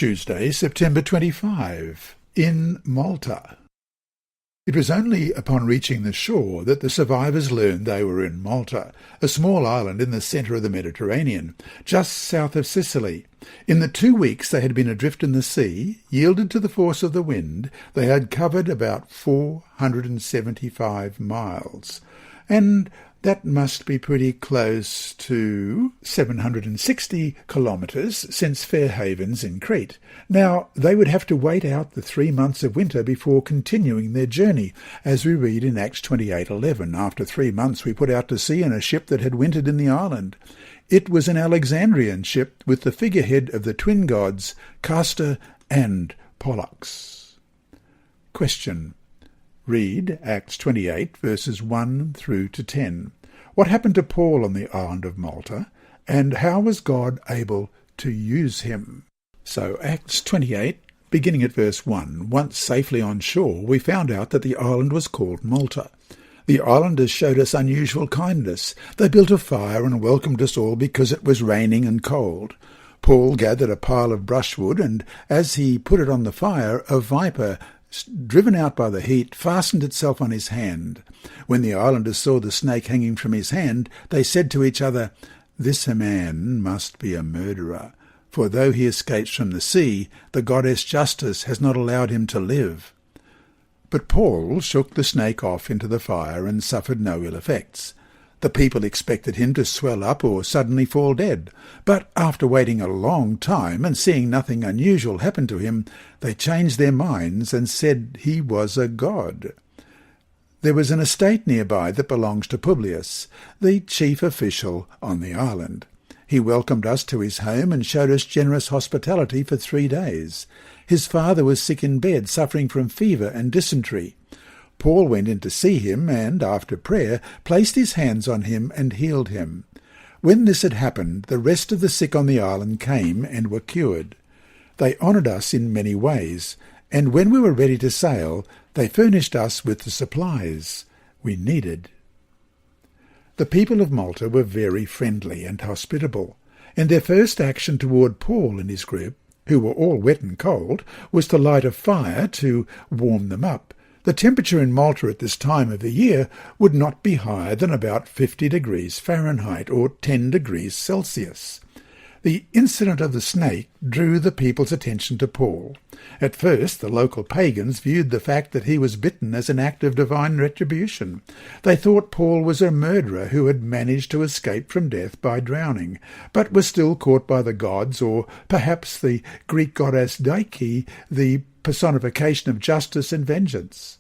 Tuesday, September 25, in Malta. It was only upon reaching the shore that the survivors learned they were in Malta, a small island in the centre of the Mediterranean, just south of Sicily. In the 2 weeks they had been adrift in the sea, yielded to the force of the wind, they had covered about 475 miles, and that must be pretty close to 760 kilometres since Fairhaven's in Crete. Now, they would have to wait out the 3 months of winter before continuing their journey, as we read in Acts 28:11. After 3 months we put out to sea in a ship that had wintered in the island. It was an Alexandrian ship with the figurehead of the twin gods Castor and Pollux. Question. Read Acts 28, verses 1 through to 10. What happened to Paul on the island of Malta, and how was God able to use him? So Acts 28, beginning at verse 1. Once safely on shore, we found out that the island was called Malta. The islanders showed us unusual kindness. They built a fire and welcomed us all because it was raining and cold. Paul gathered a pile of brushwood, and as he put it on the fire, a viper, driven out by the heat, fastened itself on his hand. When the islanders saw the snake hanging from his hand, they said to each other, "This man must be a murderer, for though he escapes from the sea, the goddess Justice has not allowed him to live." But Paul shook the snake off into the fire and suffered no ill effects. The people expected him to swell up or suddenly fall dead, but after waiting a long time and seeing nothing unusual happen to him, they changed their minds and said he was a god. There was an estate nearby that belongs to Publius, the chief official on the island. He welcomed us to his home and showed us generous hospitality for 3 days. His father was sick in bed, suffering from fever and dysentery. Paul went in to see him and, after prayer, placed his hands on him and healed him. When this had happened, the rest of the sick on the island came and were cured. They honoured us in many ways, and when we were ready to sail, they furnished us with the supplies we needed. The people of Malta were very friendly and hospitable, and their first action toward Paul and his group, who were all wet and cold, was to light a fire to warm them up. The temperature in Malta at this time of the year would not be higher than about 50 degrees Fahrenheit or 10 degrees Celsius. The incident of the snake drew the people's attention to Paul. At first, the local pagans viewed the fact that he was bitten as an act of divine retribution. They thought Paul was a murderer who had managed to escape from death by drowning, but was still caught by the gods, or perhaps the Greek goddess Dike, the personification of justice and vengeance.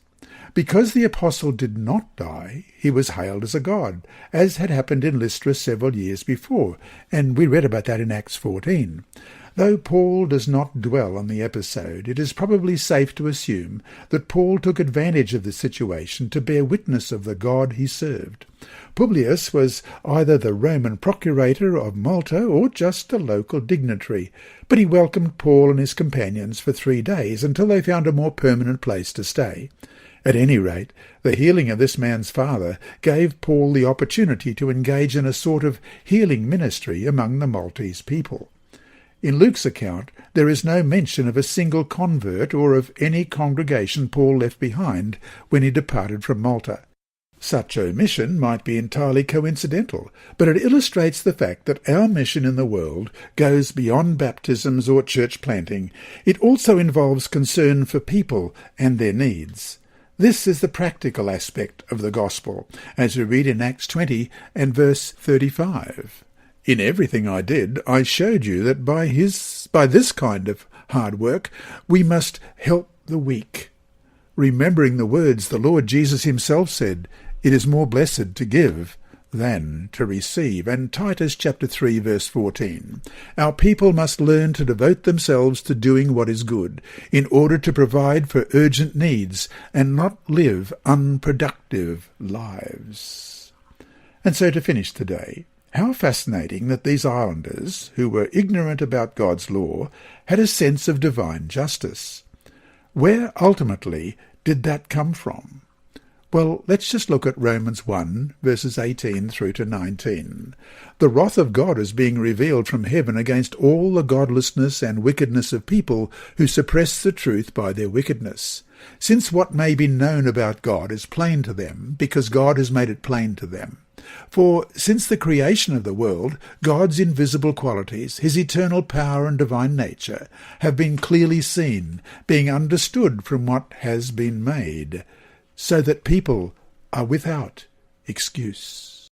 Because the apostle did not die, he was hailed as a god, as had happened in Lystra several years before, and we read about that in Acts 14. Though Paul does not dwell on the episode, it is probably safe to assume that Paul took advantage of the situation to bear witness of the God he served. Publius was either the Roman procurator of Malta or just a local dignitary, but he welcomed Paul and his companions for 3 days until they found a more permanent place to stay. At any rate, the healing of this man's father gave Paul the opportunity to engage in a sort of healing ministry among the Maltese people. In Luke's account, there is no mention of a single convert or of any congregation Paul left behind when he departed from Malta. Such omission might be entirely coincidental, but it illustrates the fact that our mission in the world goes beyond baptisms or church planting. It also involves concern for people and their needs. This is the practical aspect of the gospel, as we read in Acts 20 and verse 35. "In everything I did, I showed you that by this kind of hard work we must help the weak, remembering the words the Lord Jesus himself said, 'It is more blessed to give than to receive,' and Titus chapter 3 verse 14. Our people must learn to devote themselves to doing what is good, in order to provide for urgent needs and not live unproductive lives. And so to finish today, how fascinating that these islanders, who were ignorant about God's law, had a sense of divine justice. Where ultimately did that come from? Well, let's just look at Romans 1, verses 18 through to 19. The wrath of God is being revealed from heaven against all the godlessness and wickedness of people who suppress the truth by their wickedness. Since what may be known about God is plain to them, because God has made it plain to them. For since the creation of the world, God's invisible qualities, his eternal power and divine nature, have been clearly seen, being understood from what has been made, so that people are without excuse.